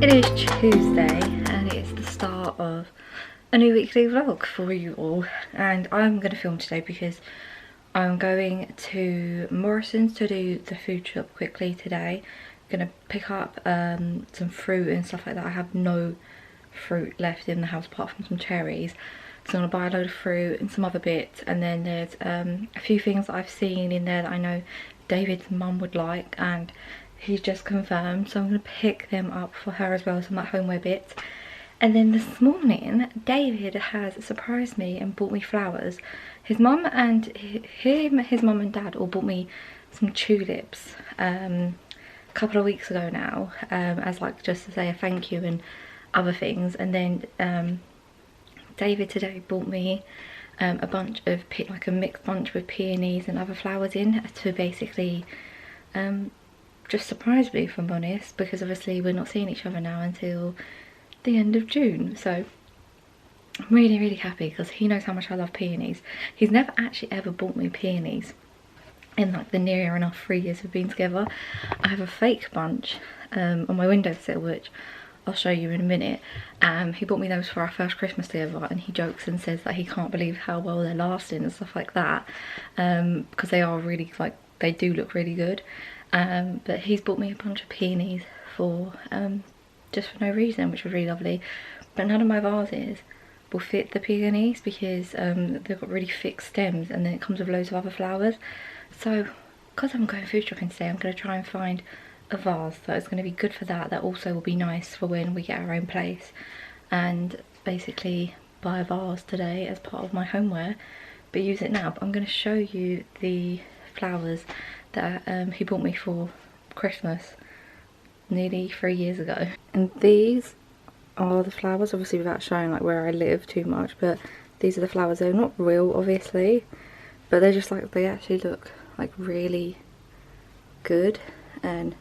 It is Tuesday and it's the start of a new weekly vlog for you all, and I'm going to film today because I'm going to Morrison's to do the food shop quickly today. I'm going to pick up some fruit and stuff like that. I have no fruit left in the house apart from some cherries, so I'm going to buy a load of fruit and some other bits, and then there's a few things that I've seen in there that I know David's mum would like and he's just confirmed, so I'm going to pick them up for her as well, some like homeware bits. And then this morning David has surprised me and bought me flowers. His mum and his mum and dad all bought me some tulips a couple of weeks ago now, as like just to say a thank you and other things. And then David today bought me a bunch of like a mixed bunch with peonies and other flowers in to basically just surprise me, if I'm honest, because obviously we're not seeing each other now until the end of June. So I'm really happy because he knows how much I love peonies. He's never actually ever bought me peonies in like the near enough 3 years we've been together. I have a fake bunch on my windowsill, which I'll show you in a minute. He bought me those for our first Christmas together, and he jokes and says that he can't believe how well they're lasting and stuff like that, because they are really, like, they do look really good. But he's bought me a bunch of peonies for just for no reason, which was really lovely. But none of my vases will fit the peonies because they've got really thick stems, and then it comes with loads of other flowers. So because I'm going food shopping today, I'm going to try and find a vase that is going to be good for that also will be nice for when we get our own place, and basically buy a vase today as part of my homeware, but use it now. But I'm going to show you the flowers that he bought me for Christmas nearly 3 years ago. And these are the flowers, obviously without showing like where I live too much, but these are the flowers. They're not real obviously, but they're just like, they actually look like really good and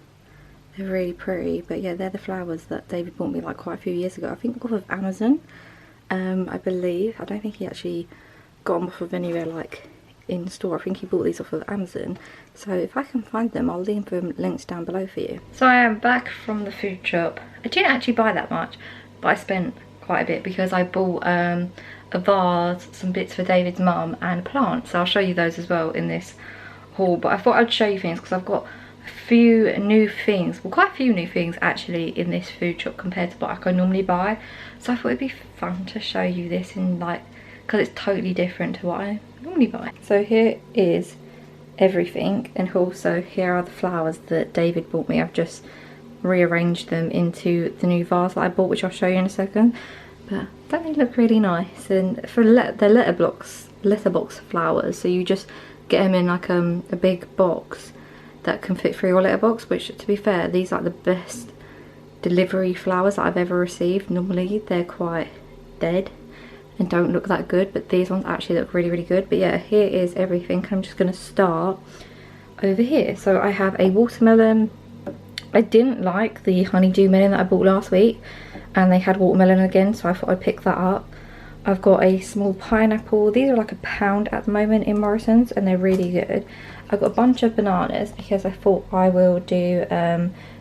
they're really pretty. But yeah, they're the flowers that David bought me like quite a few years ago, I think off of Amazon, I believe. I don't think he actually got them off of anywhere like in store. I think he bought these off of Amazon, so if I can find them I'll leave them links down below for you. So I am back from the food shop. I didn't actually buy that much, but I spent quite a bit because I bought a vase, some bits for David's mum, and plants. So I'll show you those as well in this haul. But I thought I'd show you things because I've got a few new things, well quite a few new things actually in this food shop compared to what I normally buy. So I thought it'd be fun to show you this in like, because it's totally different to what I normally buy. So here is everything, and also here are the flowers that David bought me. I've just rearranged them into the new vase that I bought, which I'll show you in a second. But don't they look really nice? And for the letterbox flowers, so you just get them in like a big box that can fit through your letterbox, which to be fair, these are the best delivery flowers that I've ever received. Normally they're quite dead and don't look that good, but these ones actually look really good. But yeah, here is everything. I'm just going to start over here. So I have a watermelon. I didn't like the honeydew melon that I bought last week, and they had watermelon again, so I thought I'd pick that up. I've got a small pineapple. These are like £1 at the moment in Morrison's, and they're really good. I've got a bunch of bananas because I thought I will do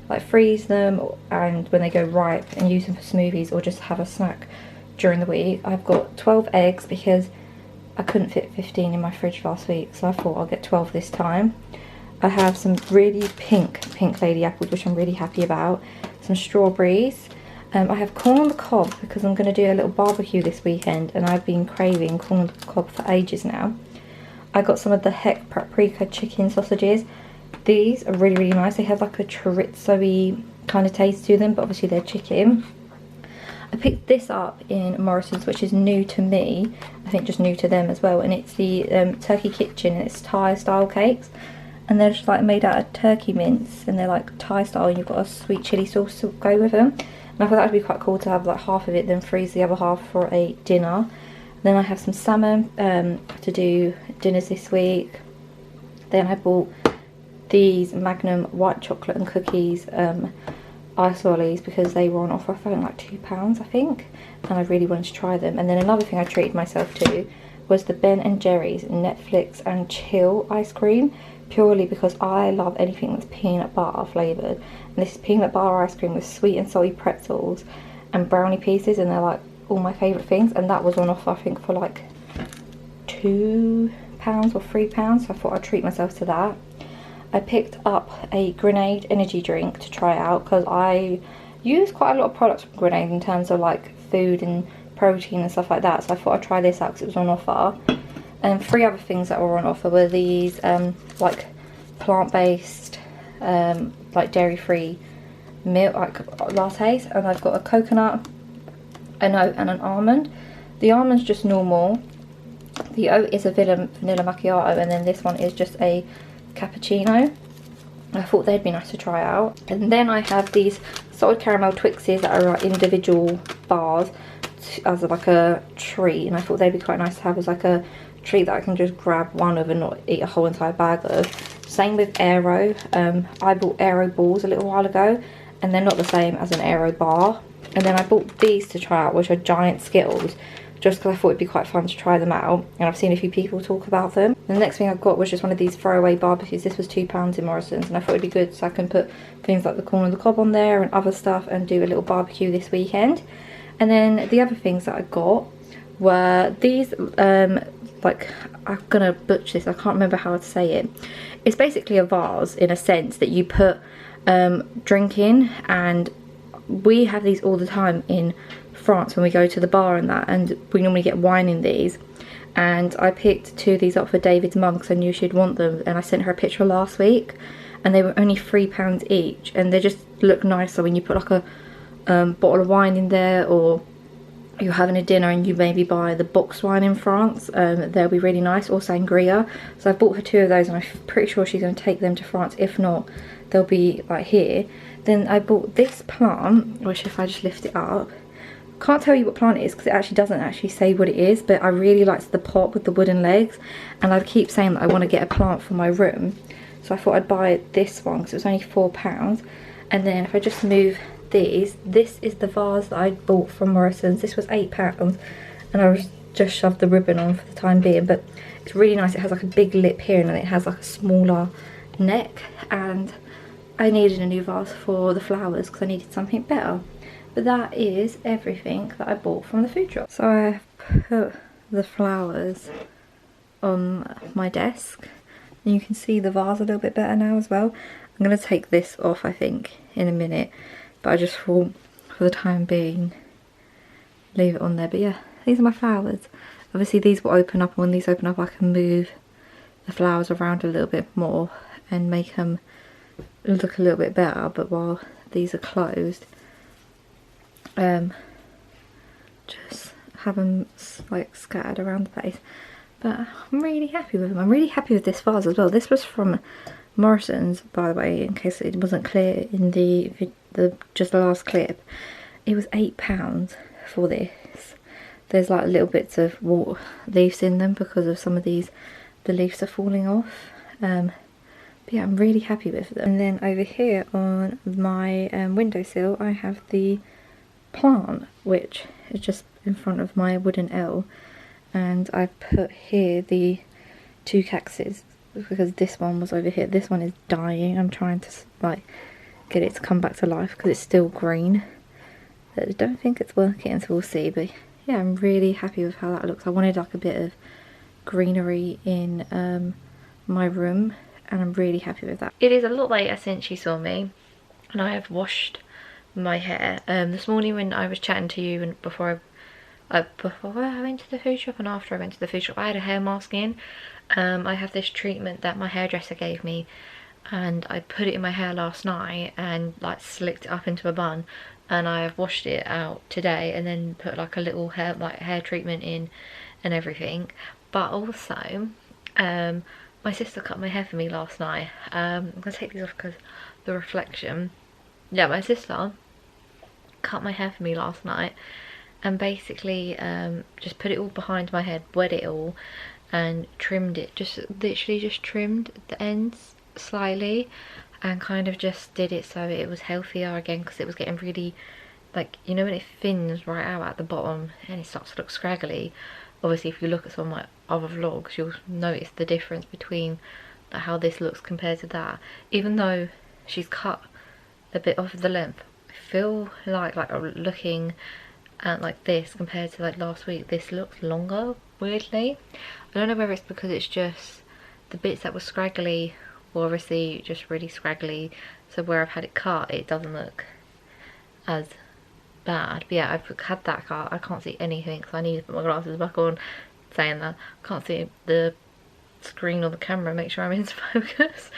like freeze them and when they go ripe and use them for smoothies or just have a snack during the week. I've got 12 eggs because I couldn't fit 15 in my fridge last week, so I thought I'll get 12 this time. I have some really pink lady apples, which I'm really happy about. Some strawberries. I have corn on the cob because I'm going to do a little barbecue this weekend, and I've been craving corn on the cob for ages now. I got some of the Heck paprika chicken sausages. These are really nice. They have like a chorizo-y kind of taste to them, but obviously they're chicken. I picked this up in Morrison's, which is new to me, I think just new to them as well, and it's the Turkey Kitchen, and it's Thai style cakes, and they're just like made out of turkey mince, and they're like Thai style, and you've got a sweet chilli sauce to go with them. And I thought that would be quite cool to have like half of it, then freeze the other half for a dinner. Then I have some salmon to do dinners this week. Then I bought these Magnum white chocolate and cookies ice lollies because they were on offer for like £2 I think, and I really wanted to try them. And then another thing I treated myself to was the Ben and Jerry's Netflix and Chill ice cream, purely because I love anything that's peanut butter flavoured. And this is peanut butter ice cream with sweet and salty pretzels and brownie pieces, and they're like all my favourite things. And that was on offer, I think, for like £2 or £3, so I thought I'd treat myself to that. I picked up a Grenade energy drink to try out because I use quite a lot of products from Grenade in terms of like food and protein and stuff like that, so I thought I'd try this out because it was on offer. And 3 other things that were on offer were these like plant-based like dairy-free milk like lattes, and I've got a coconut, an oat and an almond. The almond's just normal, the oat is a vanilla macchiato, and then this one is just a cappuccino. I thought they'd be nice to try out. And then I have these salted caramel Twixes that are like individual bars as like a treat, and I thought they'd be quite nice to have as like a treat that I can just grab one of and not eat a whole entire bag of. Same with Aero. I bought Aero balls a little while ago, and they're not the same as an Aero bar. And then I bought these to try out, which are giant Skittles, just because I thought it'd be quite fun to try them out, and I've seen a few people talk about them. The next thing I got was just one of these throwaway barbecues. This was £2 in Morrison's, and I thought it'd be good so I can put things like the corn on the cob on there and other stuff and do a little barbecue this weekend. And then the other things that I got were these, like, I'm gonna butcher this, I can't remember how to say it. It's basically a vase in a sense that you put drink in, and we have these all the time in France when we go to the bar and that, and we normally get wine in these. And I picked 2 of these up for David's mum because I knew she'd want them, and I sent her a picture last week, and they were only £3 each, and they just look nicer when you put like a bottle of wine in there, or you're having a dinner and you maybe buy the boxed wine in France. They'll be really nice, or sangria. So I bought her 2 of those, and I'm pretty sure she's going to take them to France. If not, they'll be like here. Then I bought this plant, which if I just lift it up, can't tell you what plant it is because it actually doesn't actually say what it is, but I really liked the pot with the wooden legs, and I keep saying that I want to get a plant for my room, so I thought I'd buy this one because it was only £4. And then if I just move these, this is the vase that I bought from Morrison's. This was £8, and I was just shoved the ribbon on for the time being, but it's really nice. It has like a big lip here, and then it has like a smaller neck, and I needed a new vase for the flowers because I needed something better. But that is everything that I bought from the food shop. So I put the flowers on my desk, and you can see the vase a little bit better now as well. I'm going to take this off, I think, in a minute, but I just thought for the time being leave it on there. But yeah, these are my flowers. Obviously these will open up, and when these open up I can move the flowers around a little bit more and make them look a little bit better. But while these are closed, just have them like scattered around the place. But I'm really happy with them. I'm really happy with this vase as well. This was from Morrison's, by the way, in case it wasn't clear in the just the last clip. It was £8 for this. There's like little bits of water leaves in them because of some of these, the leaves are falling off. But yeah, I'm really happy with them. And then over here on my windowsill I have the plant, which is just in front of my wooden L, and I put here the 2 cactuses because this one was over here. This one is dying. I'm trying to like get it to come back to life because it's still green. I don't think it's working, so we'll see. But yeah, I'm really happy with how that looks. I wanted like a bit of greenery in my room, and I'm really happy with that. It is a lot later since you saw me, and I have washed my hair. This morning when I was chatting to you, and before I went to the food shop and after I went to the food shop, I had a hair mask in. I have this treatment that my hairdresser gave me, and I put it in my hair last night and like slicked it up into a bun, and I have washed it out today and then put like a little hair treatment in and everything. But also my sister cut my hair for me last night. I'm gonna take these off because the reflection. Yeah, my sister cut my hair for me last night, and basically just put it all behind my head, wet it all, and trimmed it. Just literally just trimmed the ends slightly, and kind of just did it so it was healthier again, because it was getting really, like, you know when it thins right out at the bottom and it starts to look scraggly. obviously if you look at some of my other vlogs, you'll notice the difference between how this looks compared to that. Even though she's cut a bit off of the length, I feel like looking at like this compared to like last week, this looks longer, weirdly. I don't know whether it's because it's just the bits that were scraggly were obviously just really scraggly, so where I've had it cut it doesn't look as bad. But yeah, I've had that cut. I can't see anything, so I need to put my glasses back on. Saying that, I can't see the screen or the camera, make sure I'm in focus.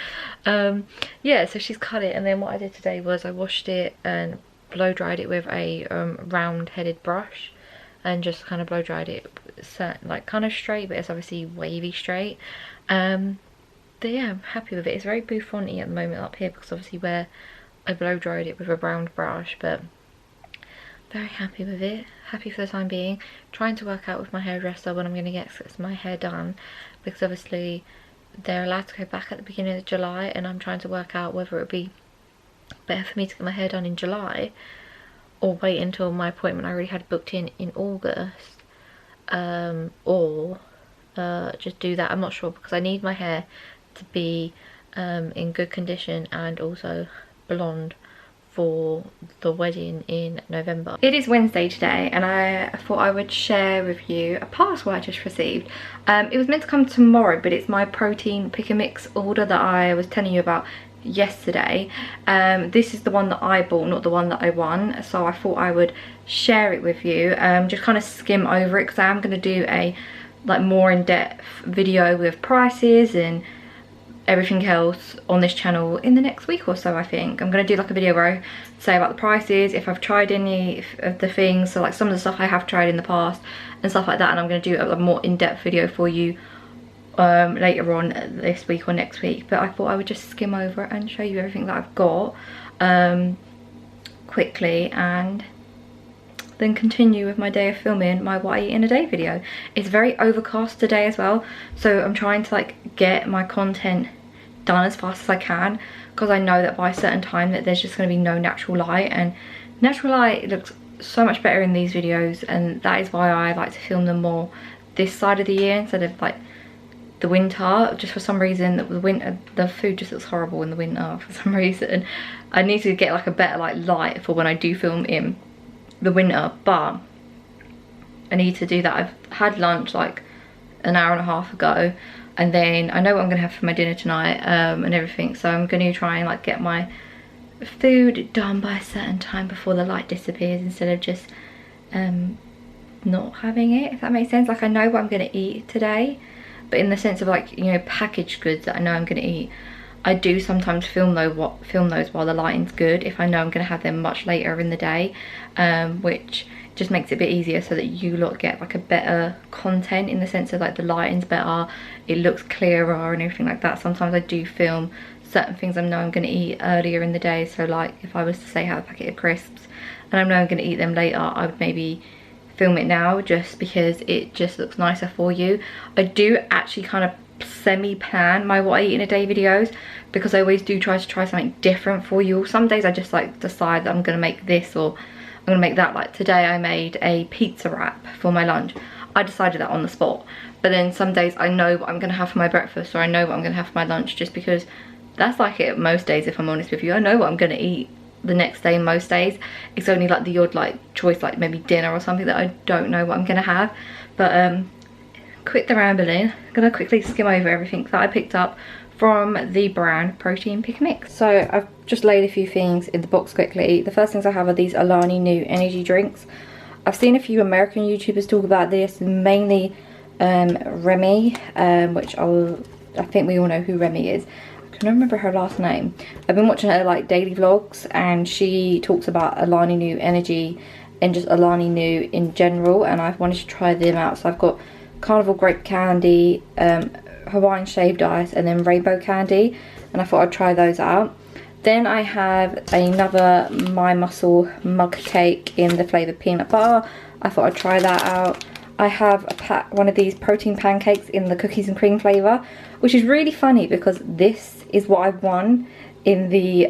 Yeah, so she's cut it, and then what I did today was I washed it and blow dried it with a round headed brush, and just kind of blow dried it like kind of straight, but it's obviously wavy straight. But yeah, I'm happy with it. It's very bouffanty at the moment up here because obviously where I blow dried it with a round brush, but very happy with it. Happy for the time being. Trying to work out with my hairdresser when I'm going to get my hair done, because obviously they're allowed to go back at the beginning of July, and I'm trying to work out whether it would be better for me to get my hair done in July or wait until my appointment I already had booked in August, or just do that. I'm not sure, because I need my hair to be in good condition and also blonde for the wedding in November. It is Wednesday today, and I thought I would share with you a parcel I just received. It was meant to come tomorrow, but it's my protein pick and mix order that I was telling you about yesterday. This is the one that I bought, not the one that I won, so I thought I would share it with you. Just kind of skim over it, because I am going to do a like more in-depth video with prices and everything else on this channel in the next week or so. I think I'm going to do like a video where I say about the prices, if I've tried any of the things, so like some of the stuff I have tried in the past and stuff like that, and I'm going to do a more in-depth video for you later on this week or next week. But I thought I would just skim over it and show you everything that I've got quickly, and then continue with my day of filming my what I eat in a day video. It's very overcast today as well, so I'm trying to like get my content done as fast as I can, because I know that by a certain time that there's just going to be no natural light, and natural light looks so much better in these videos, and that is why I like to film them more this side of the year instead of like the winter. Just for some reason the winter, the food just looks horrible in the winter for some reason. I need to get like a better like light for when I do film in the winter, but I need to do that. I've had lunch like an hour and a half ago, and then I know what I'm gonna have for my dinner tonight and everything, so I'm gonna try and like get my food done by a certain time before the light disappears, instead of just not having it, if that makes sense. Like I know what I'm gonna eat today, but in the sense of like, you know, packaged goods that I know I'm gonna eat, I do sometimes film those while the lighting's good, if I know I'm going to have them much later in the day, which just makes it a bit easier, so that you lot get like a better content in the sense of like the lighting's better, it looks clearer and everything like that. Sometimes I do film certain things I know I'm going to eat earlier in the day, so like if I was to say have a packet of crisps and I know I'm going to eat them later, I would maybe film it now just because it just looks nicer for you. I do actually kind of semi-plan my what I eat in a day videos, because I always do try something different for you. Some days I just like decide that I'm gonna make this or I'm gonna make that. Like today I made a pizza wrap for my lunch. I decided that on the spot. But then some days I know what I'm gonna have for my breakfast, or I know what I'm gonna have for my lunch, just because that's like it most days, if I'm honest with you. I know what I'm gonna eat the next day most days. It's only like the odd like choice, like maybe dinner or something, that I don't know what I'm gonna have. But quit the rambling. I'm gonna quickly skim over everything that I picked up from the brand Protein Pick Mix. So I've just laid a few things in the box quickly. The first things I have are these Alani Nu energy drinks. I've seen a few American YouTubers talk about this, mainly Remy, which I think we all know who Remy is. I can remember her last name. I've been watching her like daily vlogs, and she talks about Alani Nu energy and just Alani Nu in general, and I've wanted to try them out. So I've got Carnival Grape Candy, Hawaiian Shaved Ice, and then Rainbow Candy, and I thought I'd try those out. Then I have another My Muscle mug cake in the flavour peanut butter. I thought I'd try that out. I have one of these protein pancakes in the cookies and cream flavour, which is really funny because this is what I won in the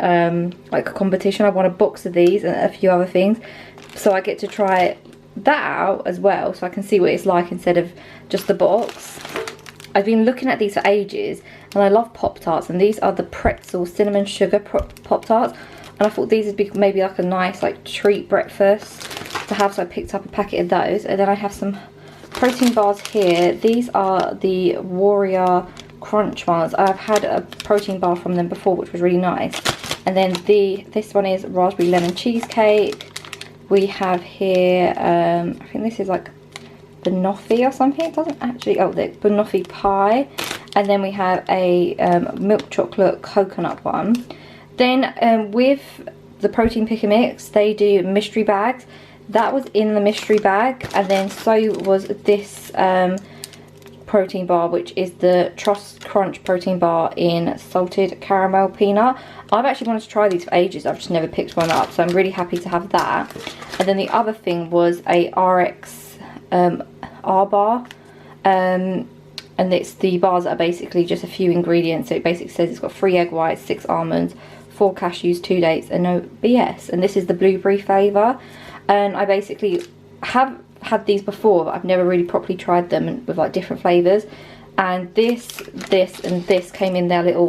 like a competition. I won a box of these and a few other things, so I get to try that out as well so I can see what it's like instead of just the box. I've been looking at these for ages and I love Pop-Tarts, and these are the pretzel cinnamon sugar Pop-Tarts, and I thought these would be maybe like a nice like treat breakfast to have, so I picked up a packet of those. And then I have some protein bars here. These are the Warrior Crunch ones. I've had a protein bar from them before, which was really nice. And then this one is raspberry lemon cheesecake. We have here, I think this is like banoffee or something. It doesn't actually, oh, the banoffee pie. And then we have a milk chocolate coconut one. Then with the protein pick and mix, they do mystery bags. That was in the mystery bag, and then so was this protein bar, which is the Trust Crunch protein bar in salted caramel peanut. I've actually wanted to try these for ages, I've just never picked one up, so I'm really happy to have that. And then the other thing was a RX R bar, and it's the bars that are basically just a few ingredients. So it basically says it's got 3 egg whites, 6 almonds, 4 cashews, 2 dates, and no BS. And this is the blueberry flavour. And I basically have had these before, but I've never really properly tried them with like different flavours. And this and this came in their little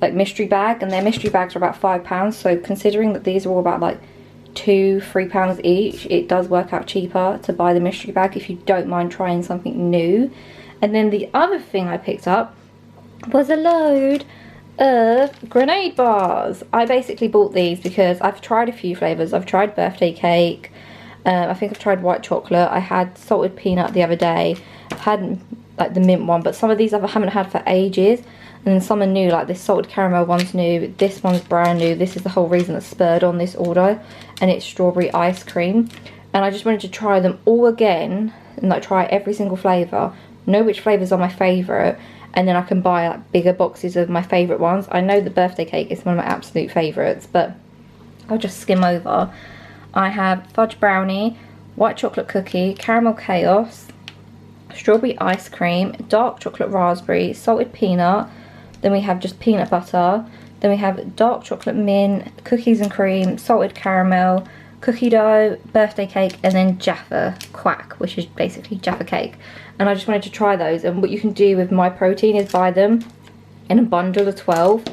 like mystery bag, and their mystery bags are about £5. So considering that these are all about like £2–3 each, it does work out cheaper to buy the mystery bag if you don't mind trying something new. And then the other thing I picked up was a load of grenade bars. I basically bought these because I've tried a few flavours. I've tried birthday cake, I think I've tried white chocolate, I had salted peanut the other day, I've had like the mint one, but some of these I haven't had for ages. And then some are new, like this salted caramel one's new, this one's brand new. This is the whole reason that spurred on this order, and it's strawberry ice cream. And I just wanted to try them all again and like try every single flavour, know which flavours are my favourite, and then I can buy like bigger boxes of my favourite ones. I know the birthday cake is one of my absolute favourites, but I'll just skim over. I have fudge brownie, white chocolate cookie, caramel chaos, strawberry ice cream, dark chocolate raspberry, salted peanut. Then we have just peanut butter. Then we have dark chocolate mint, cookies and cream, salted caramel, cookie dough, birthday cake, and then Jaffa Quack, which is basically Jaffa cake. And I just wanted to try those. And what you can do with My Protein is buy them in a bundle of 12.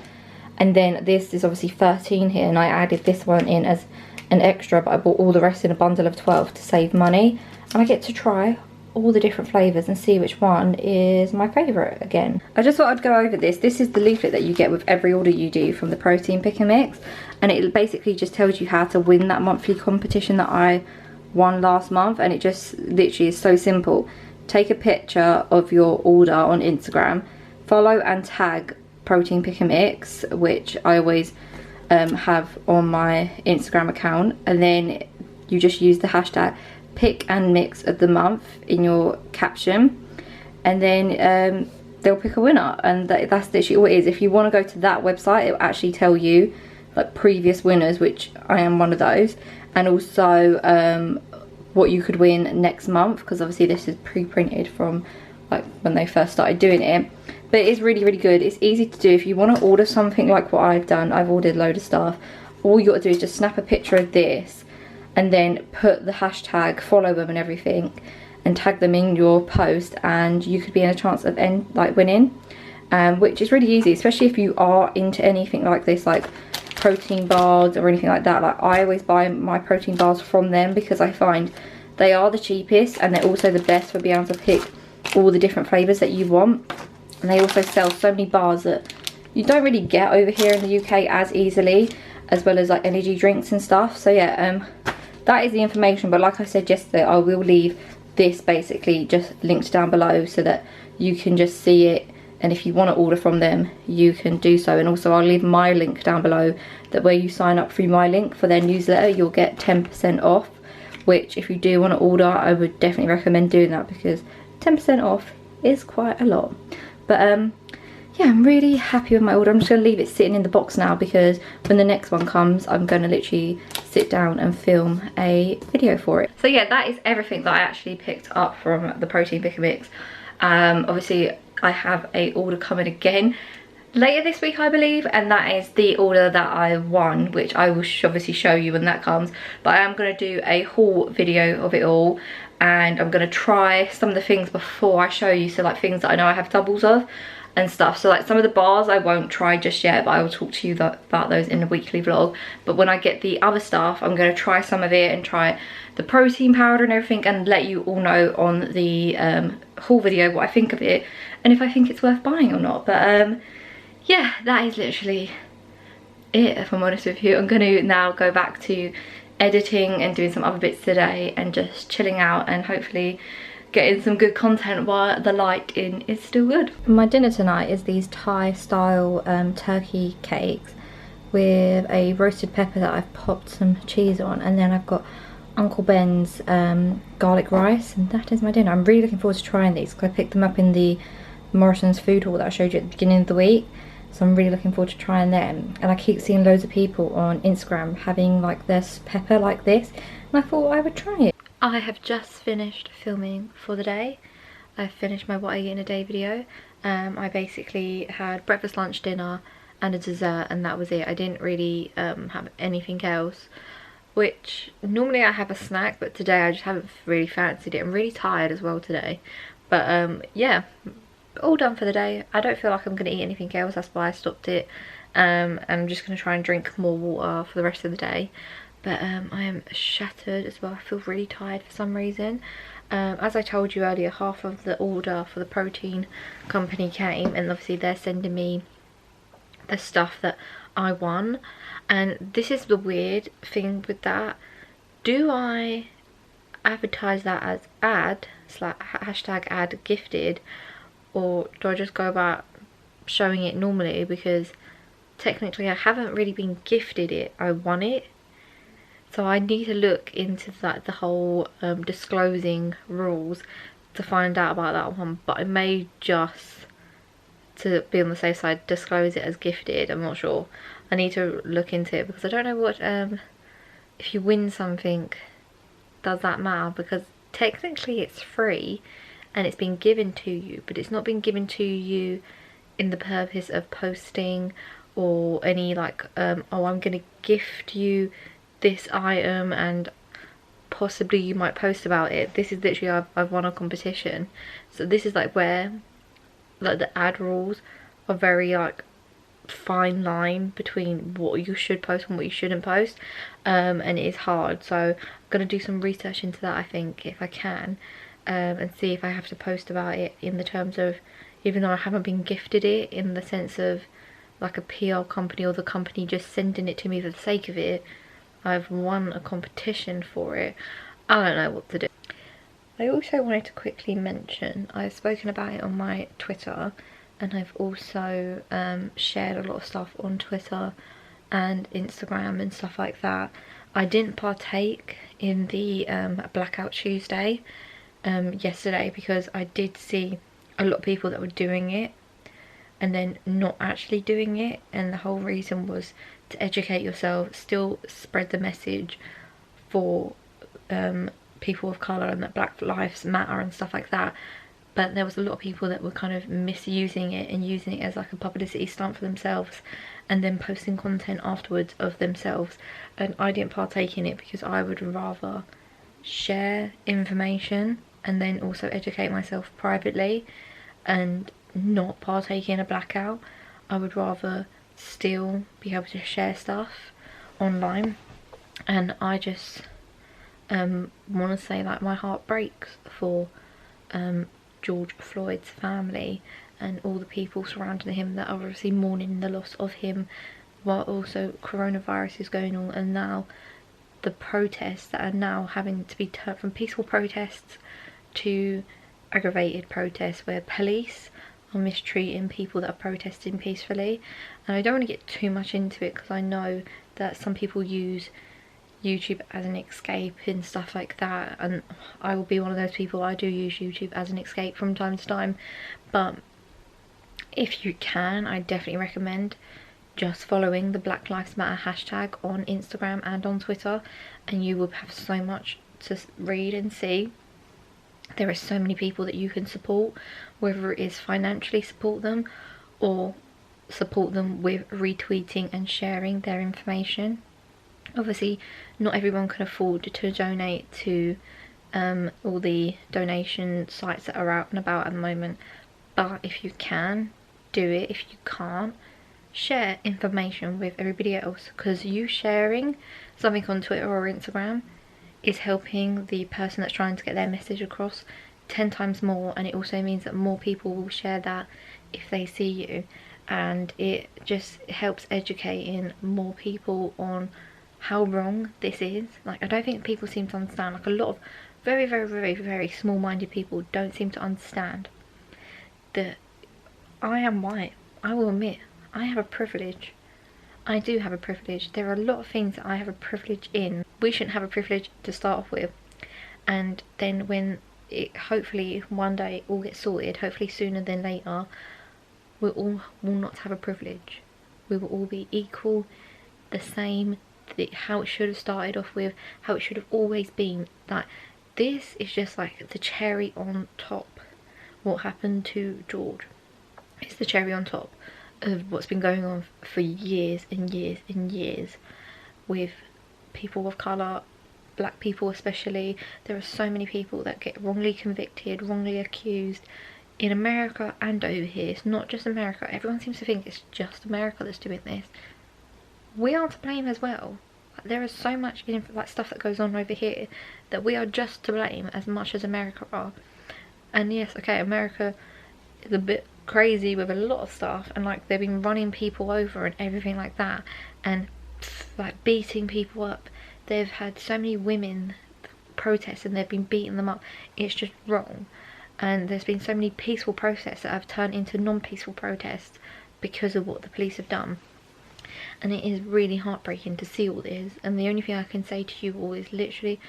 And then this is obviously 13 here, and I added this one in as an extra, but I bought all the rest in a bundle of 12 to save money. And I get to try all the different flavours and see which one is my favourite again. I just thought I'd go over this. This is the leaflet that you get with every order you do from the Protein Pick and Mix, and it basically just tells you how to win that monthly competition that I won last month. And it just literally is so simple. Take a picture of your order on Instagram, follow and tag Protein Pick and Mix, which I always have on my Instagram account, and then you just use the hashtag pick and mix of the month in your caption, and then they'll pick a winner. And that's literally all it is. If you want to go to that website, it will actually tell you like previous winners, which I am one of those, and also what you could win next month, because obviously this is pre-printed from like when they first started doing it. But it is really, really good. It's easy to do. If you want to order something like what I've done, I've ordered a load of stuff, all you got to do is just snap a picture of this and then put the hashtag, follow them and everything, and tag them in your post, and you could be in a chance of winning, which is really easy, especially if you are into anything like this, like protein bars or anything like that. Like I always buy my protein bars from them because I find they are the cheapest, and they're also the best for being able to pick all the different flavours that you want. And they also sell so many bars that you don't really get over here in the UK as easily, as well as like energy drinks and stuff. So yeah, that is the information. But like I said yesterday, I will leave this basically just linked down below so that you can just see it, and if you want to order from them you can do so. And also I'll leave my link down below, that where you sign up through my link for their newsletter you'll get 10% off, which if you do want to order, I would definitely recommend doing that, because 10% off is quite a lot. But yeah, I'm really happy with my order. I'm just going to leave it sitting in the box now, because when the next one comes I'm going to literally sit down and film a video for it. So yeah, that is everything that I actually picked up from the Protein Pick and Mix. Obviously I have a order coming again later this week, I believe, and that is the order that I won, which I will obviously show you when that comes. But I am going to do a haul video of it all, and I'm going to try some of the things before I show you, so like things that I know I have doubles of and stuff. So like some of the bars I won't try just yet, but I will talk to you about those in a weekly vlog. But when I get the other stuff, I'm going to try some of it and try the protein powder and everything, and let you all know on the haul video what I think of it and if I think it's worth buying or not. But yeah, that is literally it, if I'm honest with you. I'm going to now go back to editing and doing some other bits today and just chilling out and hopefully getting some good content while the lighting is still good. My dinner tonight is these Thai style turkey cakes with a roasted pepper that I've popped some cheese on, and then I've got Uncle Ben's garlic rice, and that is my dinner. I'm really looking forward to trying these because I picked them up in the Morrison's food hall that I showed you at the beginning of the week. So I'm really looking forward to trying them, and I keep seeing loads of people on Instagram having like this pepper like this, and I thought I would try it. I have just finished filming for the day. I've finished my what I eat in a day video. I basically had breakfast, lunch, dinner and a dessert, and that was it. I didn't really have anything else, which normally I have a snack, but today I just haven't really fancied it. I'm really tired as well today, but yeah, all done for the day. I don't feel like I'm going to eat anything else, that's why I stopped it. And I'm just going to try and drink more water for the rest of the day. But I am shattered as well. I feel really tired for some reason. As I told you earlier, half of the order for the protein company came, and obviously they're sending me the stuff that I won. And this is the weird thing with that. Do I advertise that as hashtag ad gifted, or do I just go about showing it normally? Because technically I haven't really been gifted it, I won it. So I need to look into that, the whole disclosing rules, to find out about that one. But I may just, to be on the safe side, disclose it as gifted. I'm not sure. I need to look into it, because I don't know what, if you win something, does that matter? Because technically it's free and it's been given to you, but it's not been given to you in the purpose of posting or any like oh, I'm gonna gift you this item and possibly you might post about it. This is literally I've won a competition. So this is like where like the ad rules are very like fine line between what you should post and what you shouldn't post, and it is hard. So I'm gonna do some research into that, I think, if I can, and see if I have to post about it in the terms of, even though I haven't been gifted it, in the sense of like a PR company or the company just sending it to me for the sake of it, I've won a competition for it. I don't know what to do. I also wanted to quickly mention, I've spoken about it on my Twitter, and I've also shared a lot of stuff on Twitter and Instagram and stuff like that. I didn't partake in the Blackout Tuesday yesterday, because I did see a lot of people that were doing it and then not actually doing it, and the whole reason was to educate yourself, still spread the message for people of colour and that Black Lives Matter and stuff like that. But there was a lot of people that were kind of misusing it and using it as like a publicity stunt for themselves, and then posting content afterwards of themselves. And I didn't partake in it because I would rather share information and then also educate myself privately and not partake in a blackout. I would rather still be able to share stuff online. And I just want to say, like, my heart breaks for George Floyd's family and all the people surrounding him that are obviously mourning the loss of him, while also coronavirus is going on, and now the protests that are now having to be turned from peaceful protests to aggravated protests, where police are mistreating people that are protesting peacefully. And I don't want to get too much into it, because I know that some people use YouTube as an escape and stuff like that, and I will be one of those people. I do use YouTube as an escape from time to time, but if you can, I definitely recommend just following the Black Lives Matter hashtag on Instagram and on Twitter, and you will have so much to read and see. There are so many people that you can support, whether it is financially support them or support them with retweeting and sharing their information. Obviously not everyone can afford to donate to all the donation sites that are out and about at the moment, but if you can, do it. If you can't, share information with everybody else, because you sharing something on Twitter or Instagram is helping the person that's trying to get their message across 10 times more, and it also means that more people will share that if they see you, and it just helps educating more people on how wrong this is. Like, I don't think people seem to understand. Like, a lot of very, very, very, very small-minded people don't seem to understand that I am white. I will admit, I have a privilege. I do have a privilege. There are a lot of things that I have a privilege in. We shouldn't have a privilege to start off with. And then when it hopefully one day all gets sorted, hopefully sooner than later, we all will not have a privilege. We will all be equal, the same, how it should have started off with, how it should have always been. Like, this is just like the cherry on top. What happened to George? It's the cherry on top of what's been going on for years and years and years with people of colour, black people especially. There are so many people that get wrongly convicted, wrongly accused in America and over here. It's not just America. Everyone seems to think it's just America that's doing this. We are to blame as well. There is so much stuff that goes on over here that we are just to blame as much as America are. And yes, okay, America is a bit crazy with a lot of stuff, and like they've been running people over and everything like that, and like beating people up. They've had so many women protest and they've been beating them up. It's just wrong. And there's been so many peaceful protests that have turned into non-peaceful protests because of what the police have done. And it is really heartbreaking to see all this, and the only thing I can say to you all is literally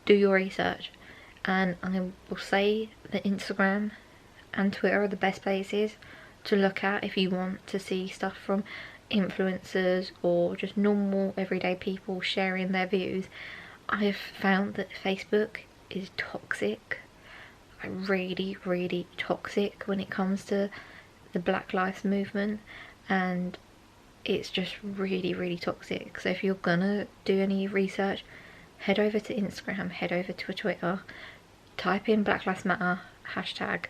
do your research. And I will say that Instagram and Twitter are the best places to look at if you want to see stuff from influencers or just normal everyday people sharing their views. I have found that Facebook is toxic, really, really toxic when it comes to the Black Lives Movement, and it's just really, really toxic. So if you're gonna do any research, head over to Instagram, head over to Twitter, type in Black Lives Matter hashtag,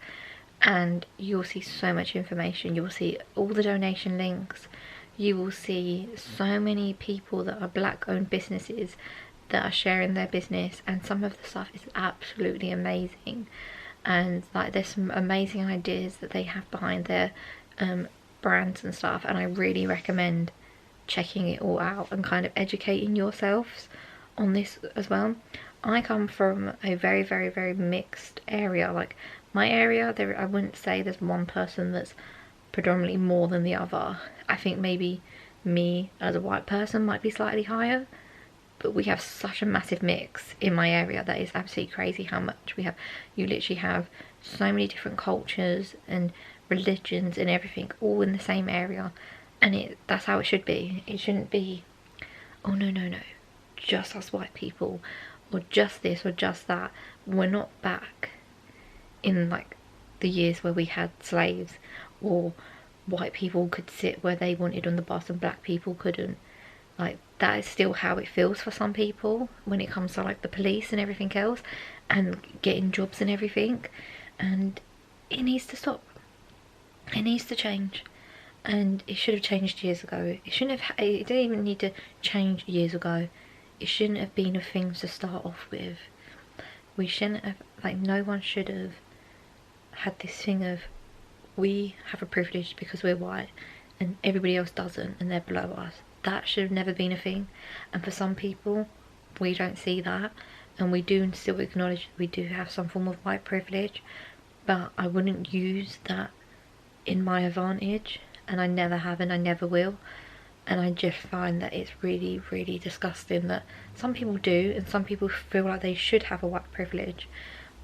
and you'll see so much information. You'll see all the donation links. You will see so many people that are black owned businesses that are sharing their business, and some of the stuff is absolutely amazing. And like, there's some amazing ideas that they have behind their brands and stuff, and I really recommend checking it all out and kind of educating yourselves on this as well. I come from a very, very, very mixed area. Like, my area, I wouldn't say there's one person that's predominantly more than the other. I think maybe me as a white person might be slightly higher, but we have such a massive mix in my area that is absolutely crazy how much we have. You literally have so many different cultures and religions and everything all in the same area, and that's how it should be. It shouldn't be, oh no, just us white people, or just this or just that. We're not back in like the years where we had slaves, or white people could sit where they wanted on the bus and black people couldn't. Like, that is still how it feels for some people when it comes to like the police and everything else, and getting jobs and everything. And it needs to stop. It needs to change, and it should have changed years ago. It shouldn't have. It didn't even need to change years ago. It shouldn't have been a thing to start off with. We shouldn't have, like, no one should have had this thing of we have a privilege because we're white and everybody else doesn't and they're below us. That should have never been a thing. And for some people, we don't see that, and we do still acknowledge we do have some form of white privilege, but I wouldn't use that in my advantage, and I never have and I never will. And I just find that it's really, really disgusting that some people do, and some people feel like they should have a white privilege,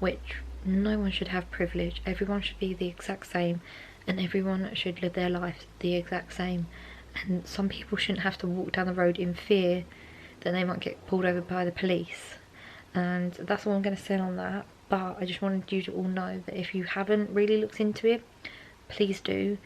which no one should have privilege. Everyone should be the exact same, and everyone should live their life the exact same. And some people shouldn't have to walk down the road in fear that they might get pulled over by the police. And that's all I'm going to say on that. But I just wanted you to all know that if you haven't really looked into it, please do.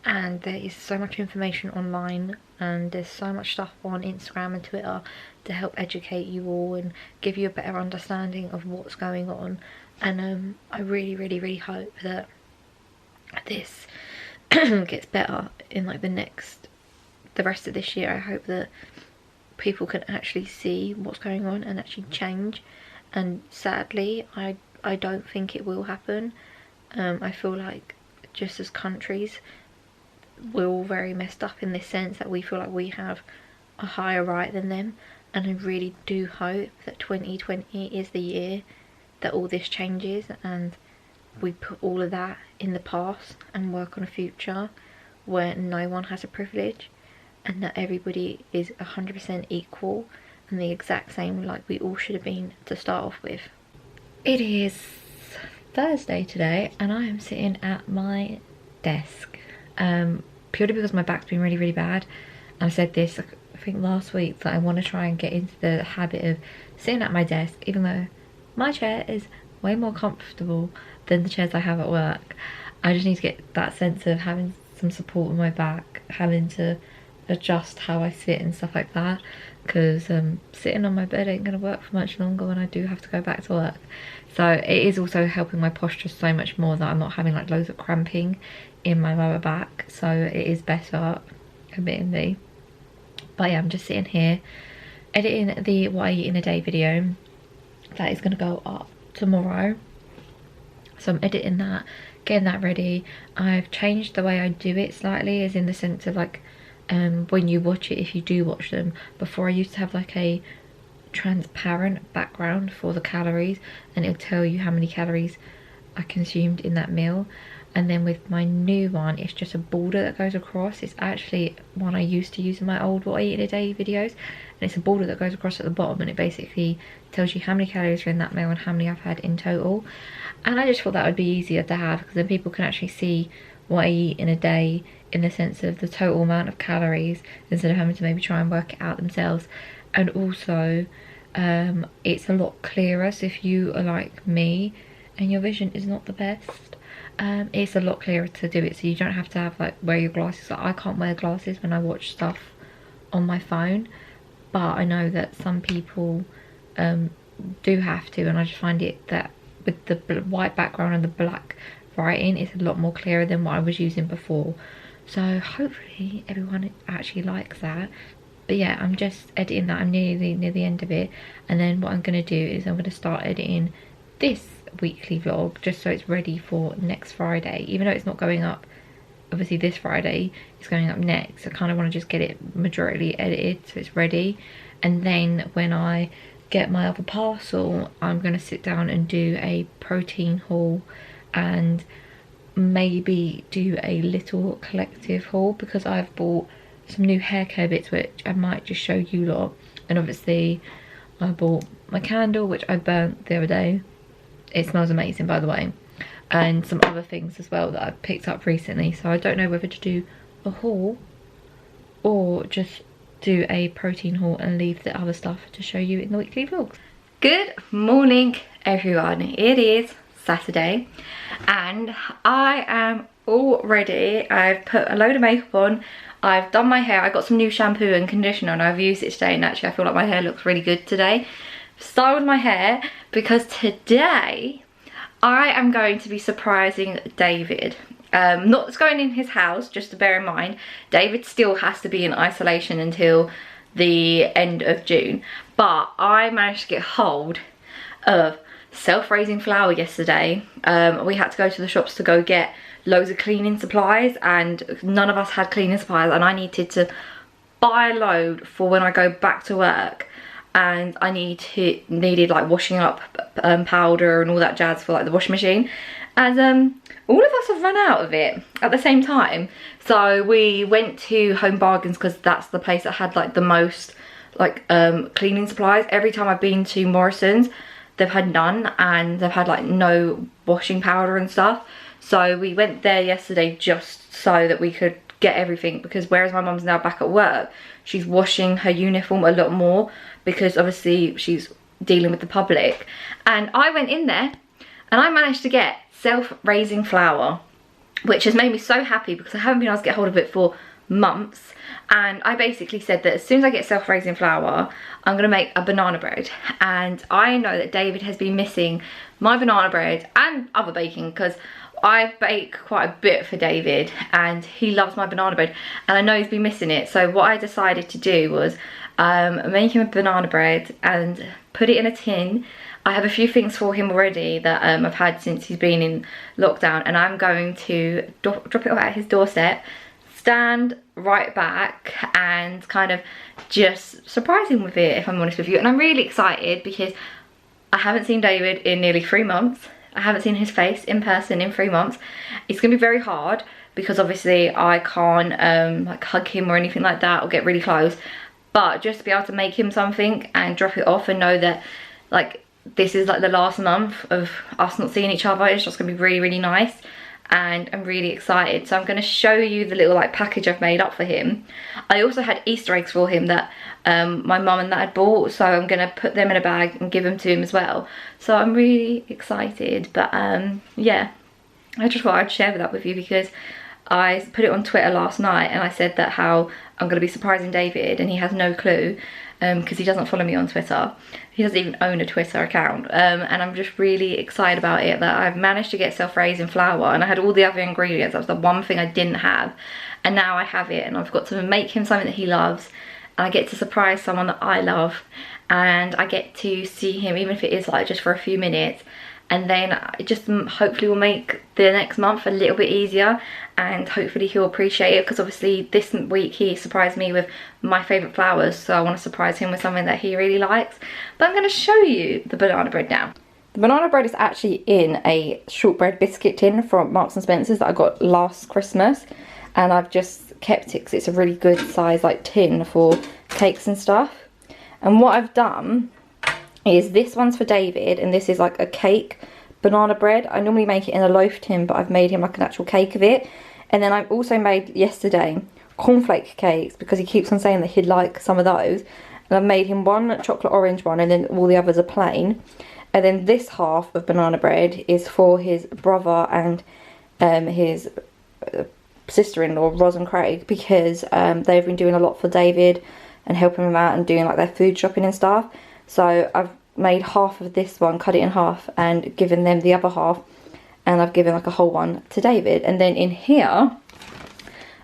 and there is so much information online, and there's so much stuff on Instagram and Twitter to help educate you all and give you a better understanding of what's going on. And I really hope that this gets better in like the rest of this year. I hope that people can actually see what's going on and actually change, and sadly I don't think it will happen. I feel like just as countries we're all very messed up in this sense that we feel like we have a higher right than them, and I really do hope that 2020 is the year that all this changes and we put all of that in the past and work on a future where no one has a privilege and that everybody is 100% equal and the exact same like we all should have been to start off with. It is Thursday today and I am sitting at my desk purely because my back's been really bad. I said this I think last week that I want to try and get into the habit of sitting at my desk, even though my chair is way more comfortable than the chairs I have at work. I just need to get that sense of having some support in my back, having to adjust how I sit and stuff like that, because sitting on my bed ain't gonna work for much longer when I do have to go back to work. So it is also helping my posture so much more that I'm not having like loads of cramping in my lower back, so it is better, admittedly. But yeah, I'm just sitting here editing the what I eat in a day video that is going to go up tomorrow. So I'm editing that, getting that ready. I've changed the way I do it slightly, as in the sense of like when you watch it, if you do watch them, before I used to have like a transparent background for the calories and it'll tell you how many calories I consumed in that meal. And then with my new one, it's just a border that goes across. It's actually one I used to use in my old what I eat in a day videos, and it's a border that goes across at the bottom, and it basically tells you how many calories are in that meal and how many I've had in total. And I just thought that would be easier to have, because then people can actually see what I eat in a day in the sense of the total amount of calories, instead of having to maybe try and work it out themselves. And also it's a lot clearer, so if you are like me and your vision is not the best, it's a lot clearer to do it, so you don't have to have like wear your glasses. Like, I can't wear glasses when I watch stuff on my phone, but I know that some people do have to, and I just find it that with the white background and the black writing, it's a lot more clearer than what I was using before. So hopefully everyone actually likes that. But yeah, I'm just editing that. I'm nearly near the end of it, and then what I'm going to do is I'm going to start editing this weekly vlog just so it's ready for next Friday. Even though it's not going up obviously this Friday, it's going up next. I kind of want to just get it majority edited so it's ready, and then when I get my other parcel, I'm going to sit down and do a protein haul and maybe do a little collective haul, because I've bought some new hair care bits which I might just show you lot. And obviously I bought my candle which I burnt the other day. It smells amazing, by the way, and some other things as well that I picked up recently. So I don't know whether to do a haul or just do a protein haul and leave the other stuff to show you in the weekly vlogs. Good morning everyone, it is Saturday and I am all ready. I've put a load of makeup on, I've done my hair, I got some new shampoo and conditioner and I've used it today, and actually I feel like my hair looks really good today. Styled my hair because today I am going to be surprising David. Not going in his house, just to bear in mind, David still has to be in isolation until the end of June, but I managed to get hold of self-raising flour yesterday. We had to go to the shops to go get loads of cleaning supplies, and none of us had cleaning supplies, and I needed to buy a load for when I go back to work. And I needed like washing up powder and all that jazz for like the washing machine, and all of us have run out of it at the same time. So we went to Home Bargains because that's the place that had like the most like cleaning supplies. Every time I've been to Morrison's, they've had none, and they've had like no washing powder and stuff. So we went there yesterday just so that we could get everything, because whereas my mum's now back at work, she's washing her uniform a lot more because obviously she's dealing with the public. And I went in there and I managed to get self-raising flour. which has made me so happy because I haven't been able to get hold of it for months. And I basically said that as soon as I get self-raising flour, I'm going to make a banana bread. And I know that David has been missing my banana bread and other baking, because I bake quite a bit for David and he loves my banana bread, and I know he's been missing it. So what I decided to do was make him a banana bread and put it in a tin. I have a few things for him already that I've had since he's been in lockdown, and I'm going to drop it off at his doorstep, stand right back and kind of just surprise him with it, if I'm honest with you. And I'm really excited because I haven't seen David in nearly 3 months. I haven't seen his face in person in 3 months. It's gonna be very hard because obviously I can't like hug him or anything like that or get really close, but just to be able to make him something and drop it off and know that like this is like the last month of us not seeing each other, it's just gonna be really, really nice. And I'm really excited. So I'm going to show you the little like package I've made up for him. I also had Easter eggs for him that my mum and dad bought, so I'm going to put them in a bag and give them to him as well. So I'm really excited. But yeah, I just thought I'd share that with you because I put it on Twitter last night and I said that how I'm going to be surprising David, and he has no clue because he doesn't follow me on Twitter. He doesn't even own a Twitter account, and I'm just really excited about it that I've managed to get self-raising flour, and I had all the other ingredients. That was the one thing I didn't have, and now I have it, and I've got to make him something that he loves, and I get to surprise someone that I love, and I get to see him, even if it is like just for a few minutes. And then it just hopefully will make the next month a little bit easier, and hopefully he'll appreciate it, because obviously this week he surprised me with my favourite flowers, so I want to surprise him with something that he really likes. But I'm going to show you the banana bread now. The banana bread is actually in a shortbread biscuit tin from Marks and Spencer's that I got last Christmas, and I've just kept it because it's a really good size like tin for cakes and stuff. And what I've done is, this one's for David, and this is like a cake banana bread. I normally make it in a loaf tin, but I've made him like an actual cake of it. And then I've also made yesterday cornflake cakes because he keeps on saying that he'd like some of those. And I've made him one chocolate orange one, and then all the others are plain. And then this half of banana bread is for his brother and his sister-in-law, Roz and Craig, because they've been doing a lot for David and helping him out and doing like their food shopping and stuff. So I've made half of this one, cut it in half, and given them the other half, and I've given like a whole one to David. And then in here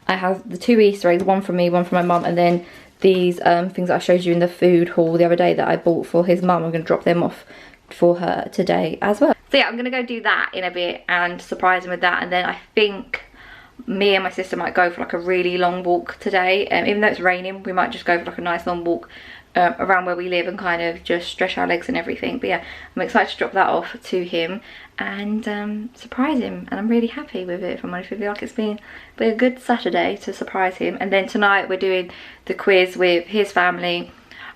I have the 2 Easter eggs, one from me, one from my mum, and then these things that I showed you in the food haul the other day that I bought for his mum. I'm going to drop them off for her today as well. So yeah, I'm going to go do that in a bit and surprise him with that. And then I think me and my sister might go for like a really long walk today. Even though it's raining, we might just go for like a nice long walk around where we live and kind of just stretch our legs and everything. But yeah, I'm excited to drop that off to him and surprise him, and I'm really happy with it, if I'm honest with you. Like, it's been a good Saturday to surprise him. And then tonight we're doing the quiz with his family,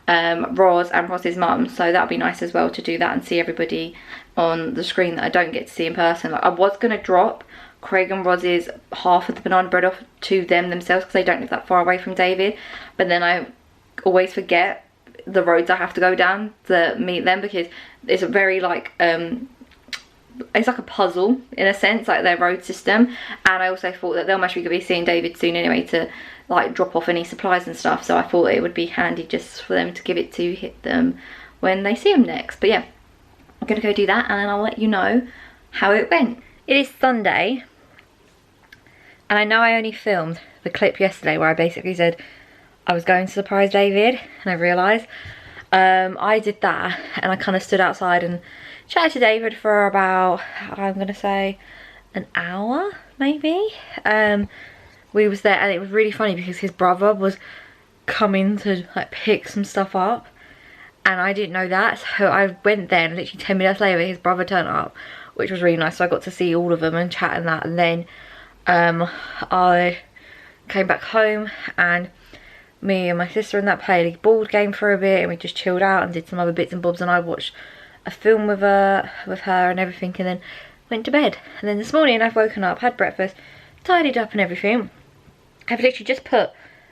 Roz and Roz's mum, so that'll be nice as well to do that and see everybody on the screen that I don't get to see in person. Like, I was going to drop Craig and Roz's half of the banana bread off to them themselves because they don't live that far away from David, but then I always forget the roads I have to go down to meet them, because it's a very like it's like a puzzle in a sense, like their road system. And I also thought that they'll actually be seeing David soon anyway to like drop off any supplies and stuff, so I thought it would be handy just for them to give it to them when they see him next. But yeah, I'm gonna go do that, and then I'll let you know how it went. It is Sunday, and I know I only filmed the clip yesterday where I basically said I was going to surprise David, and I realised I did that, and I kind of stood outside and chatted to David for about, I'm going to say, an hour maybe. We was there, and it was really funny because his brother was coming to like pick some stuff up, and I didn't know that, so I went there, and literally 10 minutes later his brother turned up, which was really nice. So I got to see all of them and chat and that, and then I came back home, and me and my sister and that played a board game for a bit, and we just chilled out and did some other bits and bobs, and I watched a film with her and everything, and then went to bed. And then this morning I've woken up, had breakfast, tidied up and everything. I've literally just put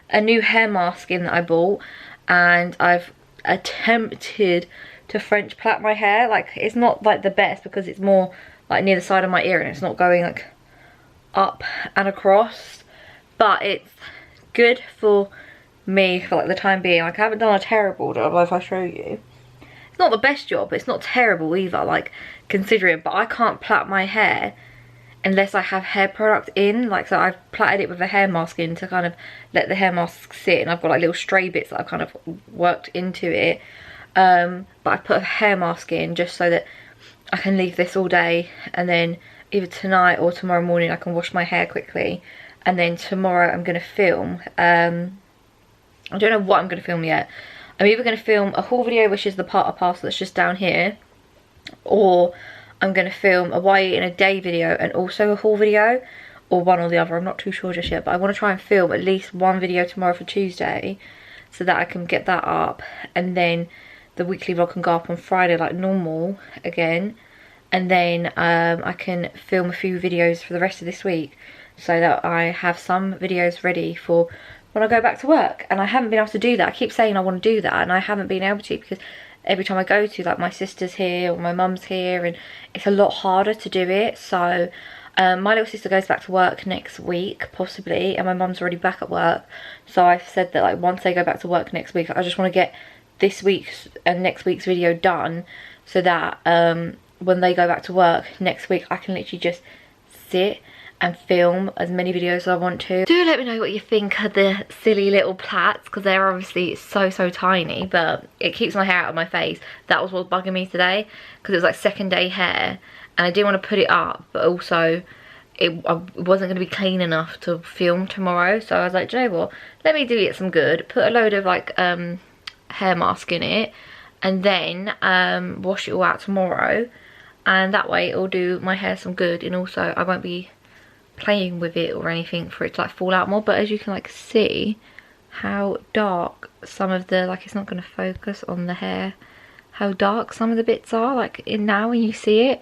a new hair mask in that I bought, and I've attempted to French plait my hair. Like, it's not like the best because it's more like near the side of my ear, and it's not going like up and across, but it's good for me for like the time being. Like I haven't done a terrible job, if I show you. It's not the best job, but it's not terrible either, like considering, but I can't plait my hair unless I have hair product in. Like, so I've plaited it with a hair mask in to kind of let the hair mask sit, and I've got like little stray bits that I've kind of worked into it. But I put a hair mask in just so that I can leave this all day, and then either tonight or tomorrow morning I can wash my hair quickly, and then tomorrow I'm going to film. I don't know what I'm going to film yet. I'm either going to film a haul video, which is the part of parcel that's just down here, or I'm going to film a why eat in a day video and also a haul video, or one or the other. I'm not too sure just yet, but I want to try and film at least one video tomorrow for Tuesday so that I can get that up, and then the weekly vlog can go up on Friday like normal again, and then I can film a few videos for the rest of this week so that I have some videos ready for when I go back to work. And I haven't been able to do that. I keep saying I want to do that, and I haven't been able to, because every time I go to, like, my sister's here or my mum's here, and it's a lot harder to do it. So my little sister goes back to work next week possibly, and my mum's already back at work. So I've said that like once they go back to work next week, I just want to get this week's and next week's video done, so that when they go back to work next week I can literally just sit and film as many videos as I want to. Do let me know what you think of the silly little plaits, because they're obviously so tiny, but it keeps my hair out of my face. That was what's bugging me today, because it was like second day hair and I didn't want to put it up, but also I wasn't going to be clean enough to film tomorrow. So I was like, do you know what, let me do it some good, put a load of like hair mask in it, and then wash it all out tomorrow, and that way it'll do my hair some good, and also I won't be playing with it or anything for it to like fall out more. But as you can like see how dark some of the, like, it's not going to focus on the hair, how dark some of the bits are, like in now when you see it,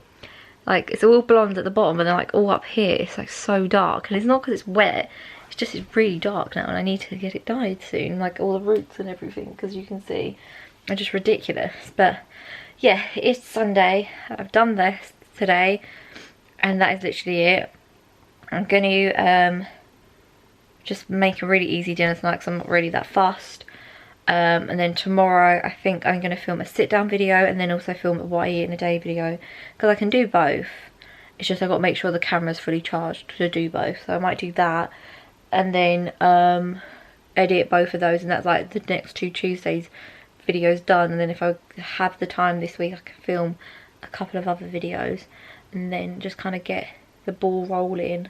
like it's all blonde at the bottom, and then like all up here it's like so dark. And it's not because it's wet, it's just it's really dark now, and I need to get it dyed soon, like all the roots and everything, because you can see are just ridiculous. But yeah, it's Sunday, I've done this today, and that is literally it. I'm going to just make a really easy dinner tonight because I'm not really that fussed. And then tomorrow I think I'm going to film a sit down video, and then also film a what I eat in a day video, because I can do both. It's just I've got to make sure the camera's fully charged to do both. So I might do that, and then edit both of those, and that's like the next 2 Tuesdays videos done. And then if I have the time this week I can film a couple of other videos, and then just kind of get the ball rolling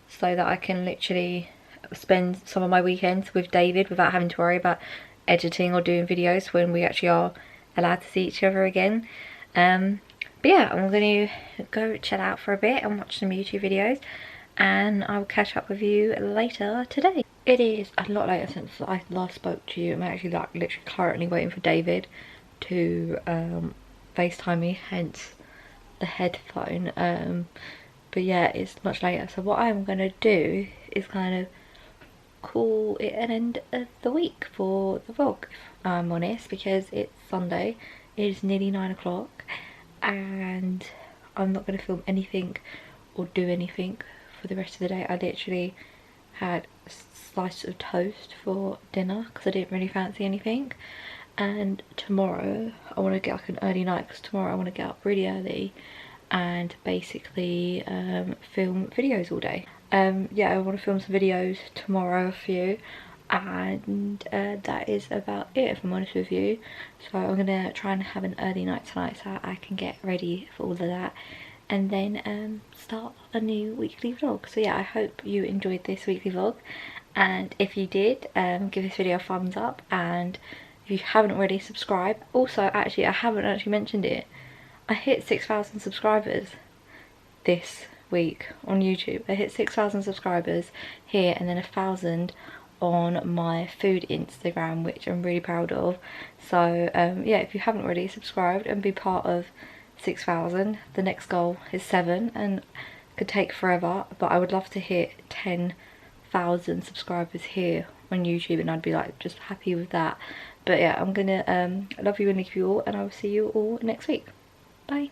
so that I can literally spend some of my weekends with David without having to worry about editing or doing videos when we actually are allowed to see each other again. But yeah, I'm going to go chill out for a bit and watch some YouTube videos, and I'll catch up with you later today. It is a lot later since I last spoke to you. I'm actually like literally currently waiting for David to FaceTime me, hence the headphone. But yeah, it's much later, so what I'm going to do is kind of call it an end of the week for the vlog, if I'm honest, because it's Sunday, it is nearly 9 o'clock, and I'm not going to film anything or do anything for the rest of the day. I literally had a slice of toast for dinner because I didn't really fancy anything, and tomorrow I want to get like an early night, because tomorrow I want to get up really early and basically film videos all day. Yeah, I want to film some videos tomorrow, a few, and that is about it, if I'm honest with you. So I'm gonna try and have an early night tonight so I can get ready for all of that, and then start a new weekly vlog. So yeah, I hope you enjoyed this weekly vlog, and if you did, give this video a thumbs up, and if you haven't already, subscribe. Also, actually, I haven't actually mentioned it, I hit 6,000 subscribers this week on YouTube. I hit 6,000 subscribers here, and then 1,000 on my food Instagram, which I'm really proud of. So yeah, if you haven't already, subscribed and be part of 6,000. The next goal is 7, and it could take forever, but I would love to hit 10,000 subscribers here on YouTube, and I'd be like just happy with that. But yeah, I'm gonna love you and leave you all, and I will see you all next week. Bye.